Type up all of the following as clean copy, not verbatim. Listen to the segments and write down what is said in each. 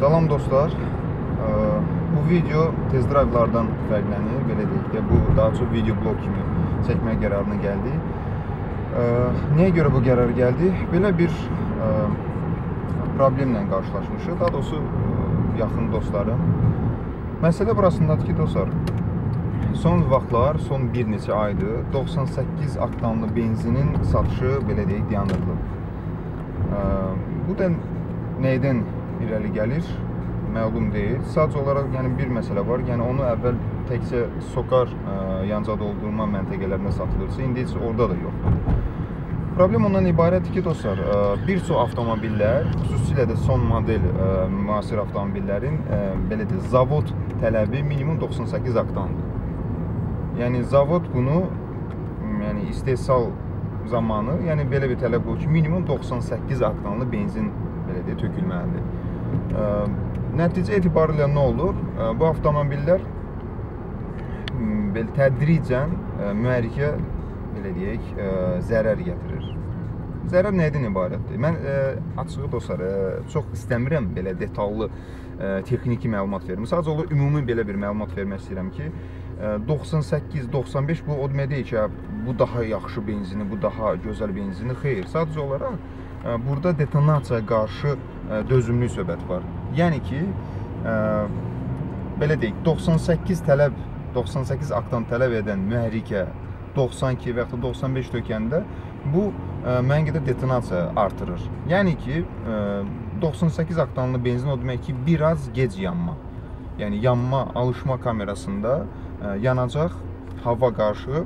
Salam dostlar. Bu video test drive'lardan fərqlənir, belə deyək ki, bu daha çox video blog kimi çəkmək qərarına gəldik. Nəyə görə bu qərar gəldi? Belə bir problemlə qarşılaşmışıq. Daha doğrusu yaxın dostlarım. Məsələ burasındadır ki, dostlar, son vaxtlar, son bir neçə aydır 98 oktanlı benzinin satışı, belə deyək, dayandırılıb. Bu da nəydən irəli gəlir? Məlum deyil. Sadəcə olaraq bir məsələ var. Onu əvvəl təkcə SOCAR yanca doldurma məntəqələrində satılırsa, indi heç orada da yoxdur. Problem ondan ibarətdir ki, dostlar, bir çox avtomobillər, xüsusilə də son model müasir avtomobillerin belə də zavod tələbi minimum 98 oktandır. Yəni zavod bunu istehsal zamanı, belə bir tələb qoyur ki, minimum 98 oktanlı benzin belə deyə tökülməlidir. Nəticə etibarilə nə olur? Bu avtomobillər tədricən mühərrikə belə deyək, zərər gətirir. Zərər nədən ibarətdir? Mən açığı dostlar, çox istəmirəm belə detallı texniki məlumat verim. Sadəcə olaraq ümumi belə bir məlumat vermək istəyirəm ki, 98-95 bu o demək deyil ki, bu daha yaxşı benzini, bu daha gözəl benzini. Xeyr, sadəcə olaraq burada detonasiyaya qarşı dözümlülük söhbəti var. Yəni ki, belə deyək, 98 oktan tələb edən mühərrikə 92 və yaxud da 95 tökəndə bu müəyyən qədər detonasiya artırır. Yəni ki, 98 oktanlı benzin o demək ki, biraz gec yanma. Yəni yanma, alışma kamerasında yanacaq hava qarşı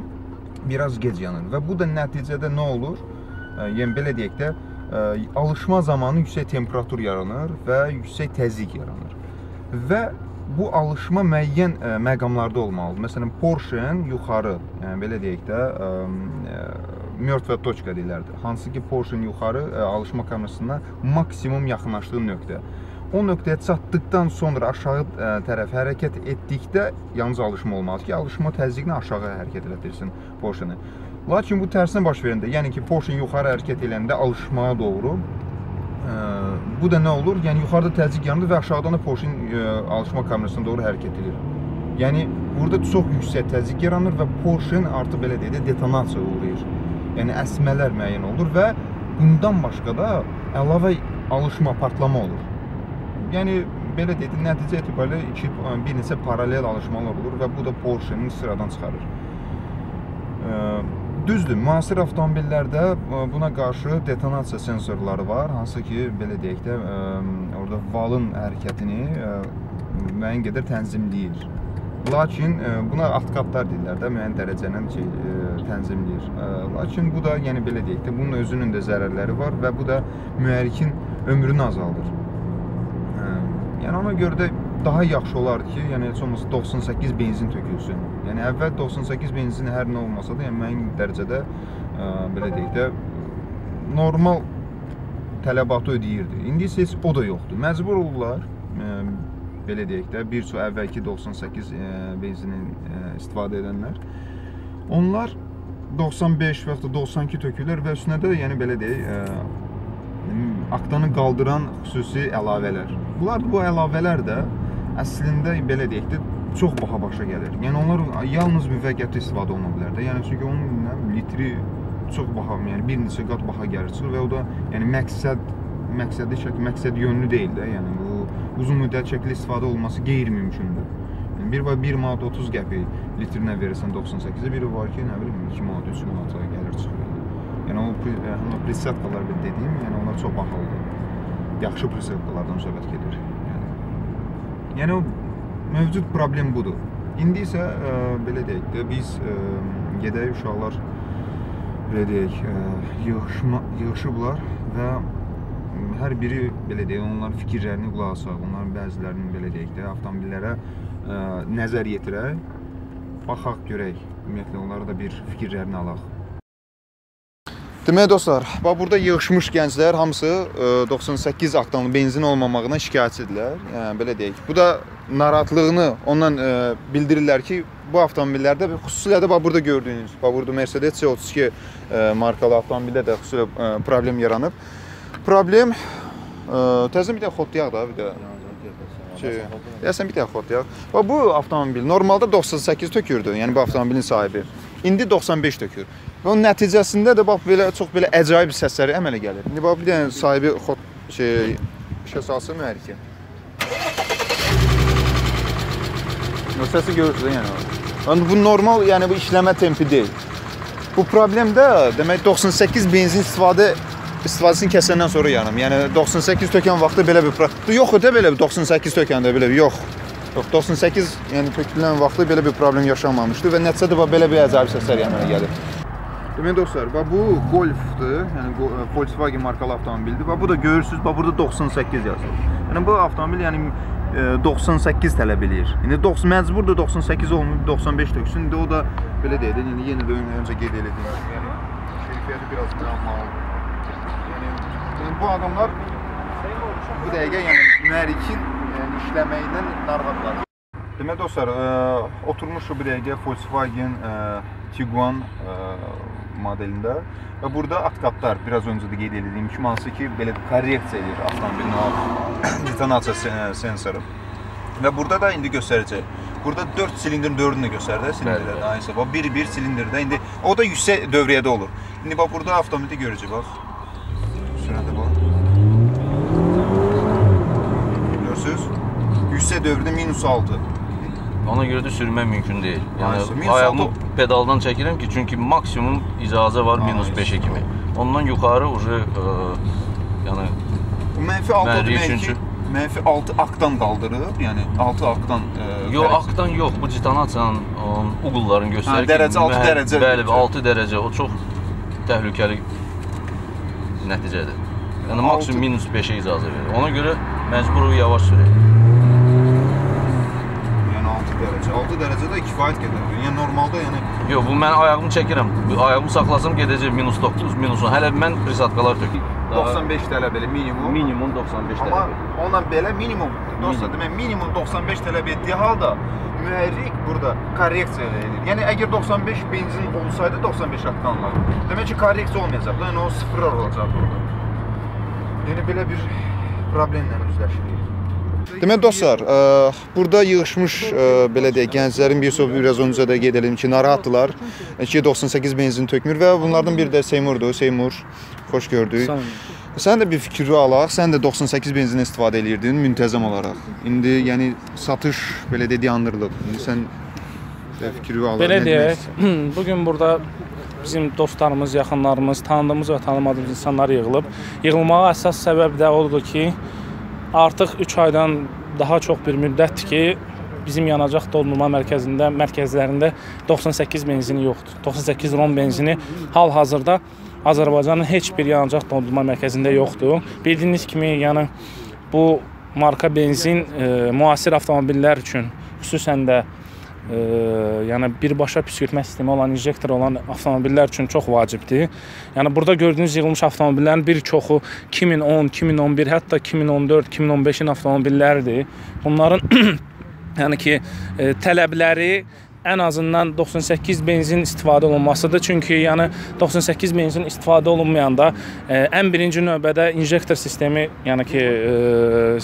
biraz gec yanır. Və bu da nəticədə nə olur? Yəni belə deyək də, alışma zamanı yüksək temperatur yaranır və yüksək təzyiq yaranır. Və bu alışma müəyyən məqamlarda olmalıdır. Məsələn, Porsche-nin yuxarı, belə deyək də, mörtvə toçka deyirlərdir. Hansı ki, Porsche-nin yuxarı alışma kamerasına maksimum yaxınlaşdığı nöqtə. O nöqtəyə çatdıqdan sonra aşağı tərəf hərəkət etdikdə yalnız alışma olmalıdır ki, alışma təzyiqini aşağı hərəkət etdirsin Porsche-ni. Lakin bu tərsinə baş verəndə, yəni ki, Porsche yuxarı hərəkət edəndə alışmaya doğru, bu da nə olur? Yəni yuxarıda təzyiq yanır və aşağıdan da Porsche alışma kamerasına doğru hərəkət edir. Yəni burada çox yüksək təzyiq yaranır və Porsche artıq belə deyək də detonasiya uğrayır. Yəni əsmələr müəyyən olur və bundan başqa da əlavə alışma, partlama olur. Yəni belə deyək də nəticə etibarilə bir neçə paralel alışmalar olur və bu da Porsche-nin sıradan çıxarır. Düzdür, müasir avtomobillərdə buna qarşı detonasiya sensorları var, hansı ki, belə deyək də, orada valın hərəkətini müəyyən qədər tənzimləyir. Lakin buna atqatlar deyirlər də, müəyyən dərəcələ tənzimləyir. Lakin bu da, yəni belə deyək də, bunun özünün də zərərləri var və bu da mühərrikin ömrünü azaldır. Yəni ona görə də daha yaxşı olardı ki, yəni heç olmasa 98 benzin tökülsün. Yəni əvvəl 98 benzin hər nə olmasa da, yəni müəyyən dərəcədə belə deyək də normal tələbatı ödəyirdi. İndi isə heç o da yoxdur. Məcbur olurlar, belə deyək də, bir çox əvvəlki 98 benzinin istifadə edənlər. Onlar 95 və yaxud da 92 tökülür və üstünə də, yəni belə deyək, oktanı qaldıran xüsusi əlavələr. Bu əlavələr də əslində belə deyək də çox baha başa gəlir. Yəni onlar yalnız müvəqqəti istifadə oluna bilər də. Yəni çünki onun litri çox baha, yəni bir neçə qat baha gəlir çıxır və o da yəni məqsəd yönlü deyil də. Yəni bu uzun müddət şəkildə istifadə olunması qeyri-mümkündür. Yəni bir var 1 manat 30 qəpik litrinə verirsən 98-ə, biri var ki, nə bilim 2 manat 3 manata gəlir çıxır. Yəni o prisetkalar dediyim, yəni onlar çox bahalıdır. Yaxşı prisetkalardan söhbət gedir. Yəni o mövcud problem budur. İndi isə belə deyək də, biz gedək uşaqlar belə deyək, yığışıblar və hər biri belə deyək, onların fikirlərini qulaq asaq, onların bəzilərinin belə deyək də, avtomobillərə nəzər yetirək, baxaq, görək, ümumiyyətlə onlara da bir fikirlərini alaq. Demək dostlar, burada yığışmış gənclər hamısı 98 oktanlı benzin olmamağına şikayətçidirlər. Yəni belə deyək. Bu da narahatlığını ondan bildirirlər ki, bu avtomobillərdə xüsusilə də burada gördüyünüz, burada Mercedes C32 markalı avtomobildə də xüsusilə problem yaranıb. Problem təzə bir də xotlayaq da, bir də Deyəsən bir dəfə xod ya. Bax bu avtomobil normalda 98 tökürdü, yəni bu avtomobilin sahibi. İndi 95 tökür. Və onun nəticəsində də bax belə çox belə əcaib səsləri əmələ gəlir. İndi bax bir dənə sahibi xod işə salsın mühərriki. O səsi görürsünüz yəni. Yəni bu normal, yəni bu işləmə tempi deyil. Bu problem də demək 98 benzin istifadəsini kəsəndən sonra yanım. Yəni 98 tökən vaxtı belə bir problem. Yox da belə 98 tökəndə belə yox. Yox 98 yəni tökülən vaxtı belə bir problem yaşanmamışdı və nəticədə belə bir əcaib səslər əmələ gəlir. Demək dostlar, bax bu Golf'dur. Yəni Volkswagen markalı avtomobildir. Bax bu da görürsüz, bax burada 98 yazılır. Yəni bu avtomobil yəni 98 tələb eləyir. İndi məcburdur 98 olmayıb 95 töksün. İndi o da belə deyək də, indi yenə də öncə qeyd elədim. Yəni keyfiyyəti biraz qıranmalıdır. Yəni bu adamlar bu dəqiqə yəni mühərrikin işləməyindən narahatlar. Demək dostlar, oturmuşuq bu dəqiqə Volkswagen Tiguan modelində və burada atqatlar biraz öncə də qeyd edildiyim kimi hansı ki belə korreksiya edir avtomobilin o detonasiya sensoru. Və burada da indi göstərəcək. Burada 4 silindrin 4-ünü də göstərdi silindrdə. Aynısı bax 1-1 silindrdə indi o da yüksək dövriyyədə olur. İndi bax burada avtomobildə görəcək bax. Sürətə bax. Görürsüz? Yüksək dövrdə -6. Ona görə də sürmək mümkün deyil. Yəni ayağımı pedaldan çəkirəm ki, çünki maksimum icazə var -5-ə kimi. Ondan yuxarı yəni -6 demək ki, -6 aktdan qaldırıb, yəni 6 aktdan yox, aktdan yox, bu detonasiyanın uğulların göstərir ki, dərəcə 6 dərəcə. Bəli, 6 dərəcə, o çox təhlükəli nəticədir. Yəni maksimum -5-ə icazə verir. Ona görə məcbur yavaş sürək. 6 dərəcədə kifayət qədər. Yəni normalda yəni yox, bu mən ayağımı çəkirəm. Ayağımı saxlasam gedəcək -9, -10. Hələ mən prisatkalar tökürəm. 95 tələb elə minimum. Minimum 95 tələb. Amma ondan belə minimum dostlar, demək minimum 95 tələb etdiyi halda mühərrik burada korreksiya edir. Yəni əgər 95 benzin olsaydı 95 aktanlar. Demək ki korreksiya olmayacaq. Yəni o sıfırlar olacaq burada. Yəni belə bir problemlə üzləşirik. Demək dostlar, burada yığışmış belə deyək gənclərin bir çox biraz öncə də qeyd edelim ki, narahatdılar ki 98 benzin tökmür və bunlardan biri də Seymurdur. Seymur, xoş gördük. Sən də bir fikri alaq, sən də 98 benzin istifadə edirdin müntəzəm olaraq. İndi yəni satış belə deyək yandırılıb. İndi sən fikri alaq. Belə deyək, bugün burada bizim dostlarımız, yaxınlarımız, tanıdığımız və tanımadığımız insanlar yığılıb. Yığılmağa əsas səbəb də odur ki, artıq 3 aydan daha çox bir müddətdir ki, bizim yanacaq doldurma mərkəzlərində 98 benzini yoxdur. 98 rom benzini hal-hazırda Azərbaycanın heç bir yanacaq doldurma mərkəzində yoxdur. Bildiyiniz kimi, yəni bu marka benzin müasir avtomobillər üçün, xüsusən də yəni birbaşa püskürtmə sistemi olan, injektor olan avtomobillər üçün çox vacibdir. Yəni burada gördüyünüz yığılmış avtomobillərin bir çoxu 2010, 2011, hətta 2014, 2015-in avtomobilləridir. Bunların yəni ki tələbləri ən azından 98 benzin istifadə olunmasıdır. Çünki yəni 98 benzin istifadə olunmayanda ən birinci növbədə injektor sistemi yəni ki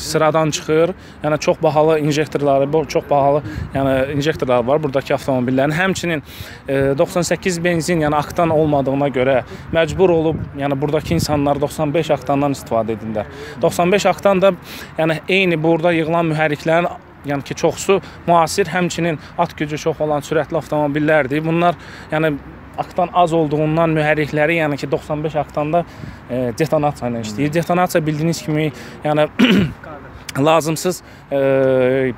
sıradan çıxır. Yəni çox bahalı injektorları, çox bahalı yəni injektorlar var buradakı avtomobillərin. Həmçinin 98 benzin yəni aktan olmadığına görə məcbur olub yəni buradakı insanlar 95 aktandan istifadə edirlər. 95 aktan da yəni eyni burada yığılan mühərriklərin yəni ki, çoxsu müasir, həmçinin at gücü çox olan sürətli avtomobillərdir. Bunlar yəni aktan az olduğundan mühərrikləri yəni ki 95 aktanda detonasiya ilə işləyir. Detonasiya bildiyiniz kimi yəni lazımsız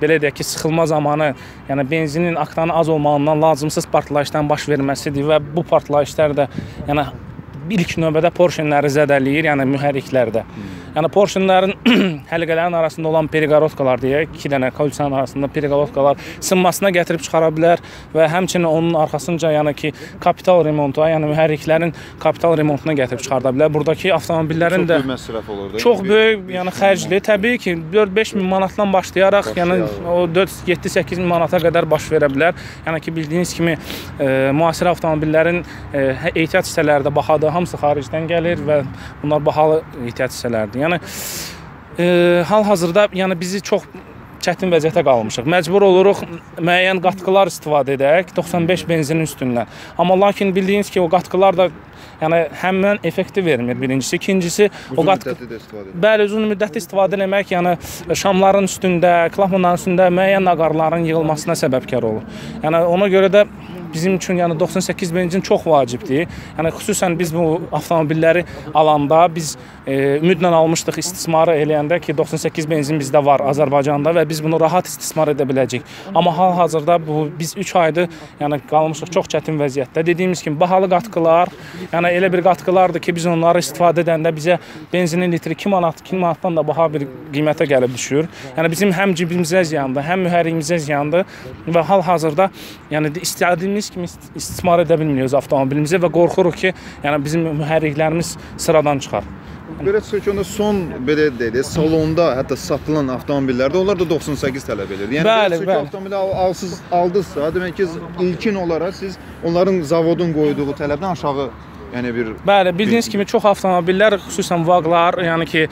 belə deyək ki, sıxılma zamanı yəni benzinin aktanı az olmağından lazımsız partlayışdan baş verməsidir və bu partlayışlar da yəni ilk növbədə porşenləri zədələyir, yəni mühərriklərdə. Yəni porşenlərin həlqələrin arasında olan periqorodkalar deyək, 2 dənə kalsiyanın arasında periqorodkalar sınmasına gətirib çıxara bilər və həmçinin onun arxasınca yəni ki kapital remontu, yəni mühərriklərin kapital remontuna gətirib çıxarda bilər. Buradakı avtomobillərin də çox böyük məsrəf olur da. Çox böyük, yəni xərcli, təbii ki 4-5 min manatdan başlayaraq yəni o 4-7-8 min manata qədər baş verə bilər. Yəni ki bildiyiniz kimi müasir avtomobillərin ehtiyat hissələri də bahadır. Hamısı xaricdən gəlir və bunlar bahalı ehtiyat hissələrdir. Yəni hal-hazırda yəni bizi çox çətin vəziyyətə qalmışıq. Məcbur oluruq müəyyən qatqılar istifadə edək 95 benzinin üstündən. Amma lakin bildiyiniz ki, o qatqılar da yəni həmin effekti vermir birincisi. İkincisi o bəli, uzun müddətli istifadə etmək, yəni şamların üstündə, klapanların üstündə müəyyən naqarların yığılmasına səbəbkar olur. Yəni ona görə də bizim üçün yəni 98 benzin çox vacibdir. Yəni xüsusən biz bu avtomobilləri alanda biz ümidlə almışdıq istismarı eləyəndə ki 98 benzin bizdə var Azərbaycanda və biz bunu rahat istismar edə biləcəyik. Amma hal-hazırda biz 3 aydır yəni qalmışıq çox çətin vəziyyətdə. Dediyimiz kimi bahalı qatqılar, yəni elə bir qatqılardır ki biz onları istifadə edəndə bizə benzinin litri 2 manat, 2 manatdan da baha bir qiymətə gəlib düşür. Yəni bizim həm cibimizə ziyandır, həm mühərriyimizə ziyandır və hal-hazırda yəni istədiyimiz kimi istismar edə bilmiyoruz avtomobilimizi və qorxuruq ki, yəni bizim mühərriklərimiz sıradan çıxar. Belə çıxır ki, onda son belə deyək, salonda hətta satılan avtomobillərdə onlar da 98 tələb edir. Yəni bəli, belə avtomobili aldınızsa, demək ki, ilkin olaraq siz onların zavodun qoyduğu tələbdən aşağı yəni bir bəli, bildiyiniz kimi çox avtomobillər, xüsusən vaqlar, yəni ki,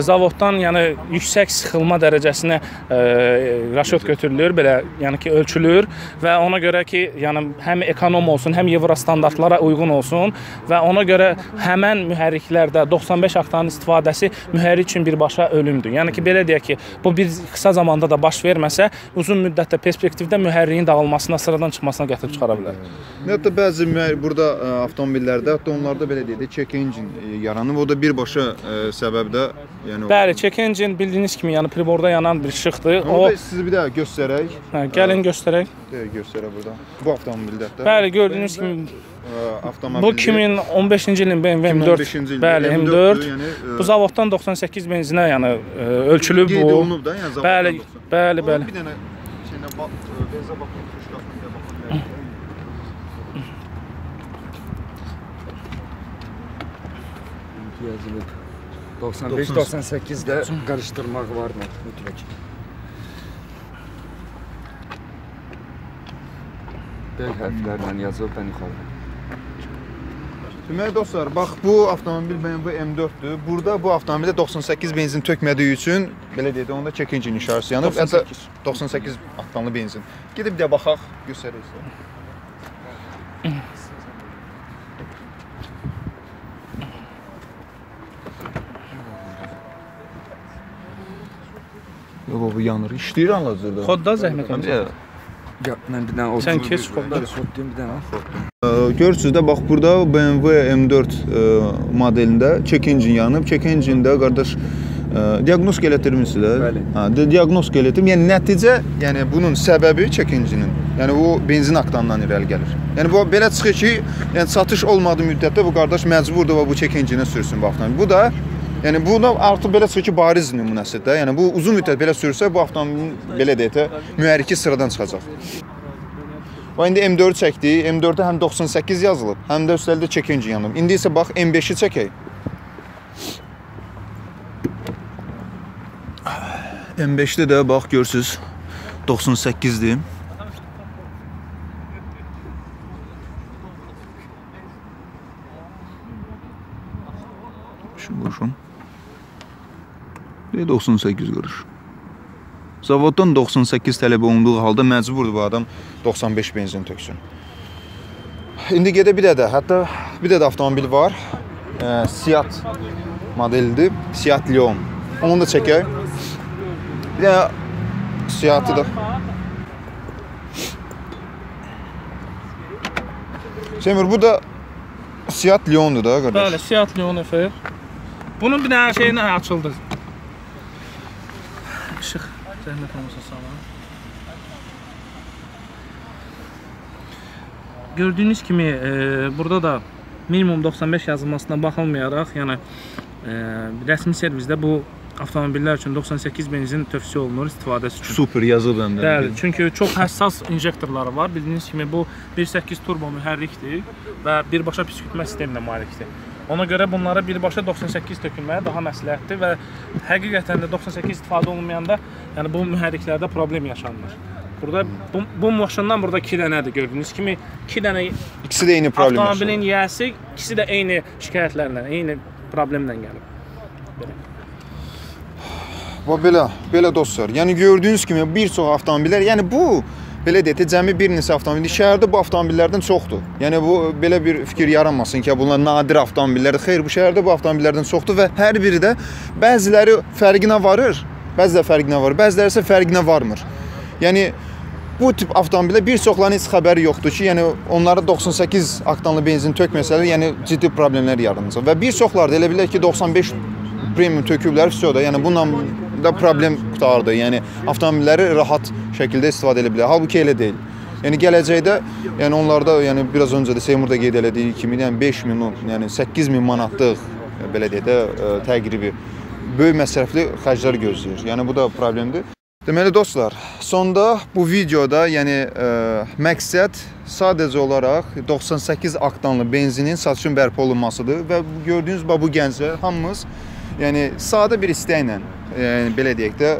zavoddan yəni yüksək sıxılma dərəcəsinə raşot götürülür, belə, yəni ki, ölçülür və ona görə ki, yəni həm ekonom olsun, həm Euro standartlara uyğun olsun və ona görə həmən mühərriklərdə 95 oktanın istifadəsi mühərrik üçün birbaşa ölümdür. Yəni ki, belə deyək ki, bu bir qısa zamanda da baş verməsə, uzun müddətdə perspektivdə mühərriyin dağılmasına, sıradan çıxmasına gətirib çıxara bilər. Hətta bəzi burada avtomobillərdə onlarda belə deyək, check engine yaranıb, o da birbaşa səbəbdə, yəni bəli, check engine bildiyiniz kimi, yəni priborda yanan bir işıqdır. O sizi bir də göstərək. Gəlin göstərək. Göstərək burada. Bu avtomobildə. Bəli, gördüyünüz kimi avtomobil. Bu 2015-ci ilin BMW M4. Bəli, M4. Bu zavoddan 98 benzinə, yəni ölçülüb bu. Qeyd olunub da, yəni zavoddan. Bəli. Bir dənə şeylə benzə baxın, şkafına baxın. 95-98'de karıştırmak var mı? Mütləq. Böyük hərflərlə yazılıb ən yuxarıda. Deməli dostlar, bax bu avtomobil BMW M4'dür. Burada bu avtomobildə 98 benzin tökmədiyi üçün belə deyək, onda check engine işarəsi yanıb. 98 oktanlı benzin. Gedib də baxaq, göstərək sizə. Yox, bu yanır. İşləyir hal-hazırda. Xodda zəhmət olmasa. Mən bir dənə Sən keç xodda. Xoddayım bir dənə. Görürsünüz də, bax burada BMW M4 modelində check engine yanıb. Check engine'də qardaş diaqnostika elətdirmişsiniz də. Bəli. Diaqnostika elətdirdim. Yəni nəticə, yəni bunun səbəbi check engine'in. Yəni o benzin aktanından irəli gəlir. Yəni bu belə çıxır ki, yəni satış olmadığı müddətdə bu qardaş məcburdur və bu check engine'ə sürsün bu avtomobil. Bu da yəni burada artıq belə çıxır ki, bariz nümunəsidir. Yəni bu uzun müddət belə sürsə bu avtomobilin belə deyək də mühərriki sıradan çıxacaq. Və indi M4 çəkdi. M4-də həm 98 yazılıb, həm də üstəlik də check engine yanıb. İndi isə bax M5-i çəkək. M5-də də bax görürsüz 98-dir. Şu boşum. 98 quruş. Zavoddan 98 tələb olunduğu halda məcburdur bu adam 95 benzin töksün. İndi gedə bir də, hətta bir də avtomobil var. Seat modelidir. Seat Leon. Onu da çəkək. Bir də Seat'ı da. Semir, bu da Seat Leon'dur da qardaş. Bəli, Seat Leon efir. Bunun bir dənə şeyini açıldı. İşıq, zəhmət olmasa sağlam. Gördüyünüz kimi burada da minimum 95 yazılmasına baxılmayaraq, yəni rəsmi servisdə bu avtomobillər üçün 98 benzin tövsiyə olunur istifadəsi üçün. Super yazılıb həm də. Bəli, çünki çox həssas injektorları var. Bildiyiniz kimi bu 1.8 turbo mühərrikdir və birbaşa püskürtmə sisteminə malikdir. Ona görə bunlara birbaşa 98 tökülməyə daha məsləhətdir və həqiqətən də 98 istifadə olunmayanda yəni bu mühərriklərdə problem yaşanır. Burada bu maşından burada 2 dənədir gördüyünüz kimi. 2 dənə İkisi də eyni problem yaşayır. Avtomobilin yiyəsi, ikisi də eyni şikayətlərlə, eyni problemlə gəlib. Belə. Və belə dostlar, yəni gördüyünüz kimi bir çox avtomobillər, yəni bu belə deyək də cəmi bir neçə avtomobil şəhərdə bu avtomobillərdən çoxdur. Yəni bu belə bir fikir yaranmasın ki, bunlar nadir avtomobillərdir. Xeyr, bu şəhərdə bu avtomobillərdən çoxdur və hər biri də bəziləri fərqinə varır, bəziləri fərqinə varır, bəziləri isə fərqinə varmır. Yəni bu tip avtomobillər bir çoxlarının heç xəbəri yoxdur ki, yəni onlara 98 oktanlı benzin tökməsələr, yəni ciddi problemlər yaranacaq. Və bir çoxları da elə bilər ki, 95 premium töküblər, da, yəni bununla da problem qutardı. Yəni avtomobilləri rahat şəkildə istifadə edə bilər. Halbuki elə deyil. Yəni gələcəkdə, yəni onlarda, yəni biraz öncə də Seymur da qeyd elədiyi kimi, yəni 5000, yəni 8000 manatlıq belə deyək də təqribi böyük məsrəfli xərclər gözləyir. Yəni bu da problemdir. Deməli dostlar, sonda bu videoda, yəni məqsəd sadəcə olaraq 98 oktanlı benzinin satışın bərpa olunmasıdır və gördüyünüz bu gənclər hamımız yəni sadə bir istəklə, yəni belə deyək də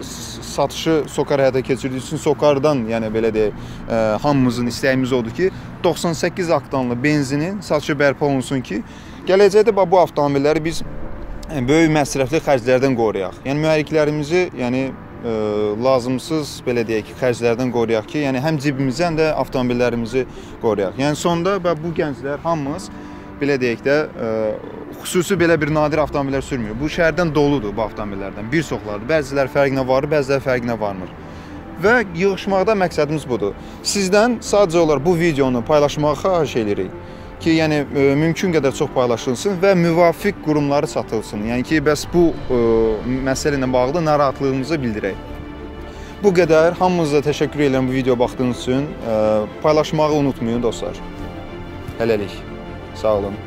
satışı SOCAR həyata keçirdiyi üçün SOCAR-dan, yəni belə deyək, hamımızın istəyimiz odur ki, 98 oktanlı benzinin satışı bərpa olunsun ki, gələcəkdə bu avtomobilləri biz böyük məsrəfli xərclərdən qoruyaq. Yəni mühərriklərimizi, yəni lazımsız belə deyək ki, xərclərdən qoruyaq ki, yəni həm cibimizi, həm də avtomobillərimizi qoruyaq. Yəni sonda bu gənclər hamımız belə deyək də xüsusi belə bir nadir avtomobillər sürmür. Bu şəhərdən doludur bu avtomobillərdən. Bir çoxlardır. Bəziləri fərqinə varır, bəziləri fərqinə varmır. Və yığışmaqda məqsədimiz budur. Sizdən sadəcə olaraq bu videonu paylaşmağı xahiş edirik ki, yəni mümkün qədər çox paylaşılsın və müvafiq qurumları çatılsın. Yəni ki, bəs bu məsələ ilə bağlı narahatlığımızı bildirək. Bu qədər. Hamınıza təşəkkür edirəm bu videoya baxdığınız üçün. Paylaşmağı unutmayın dostlar. Hələlik. Sağ olun.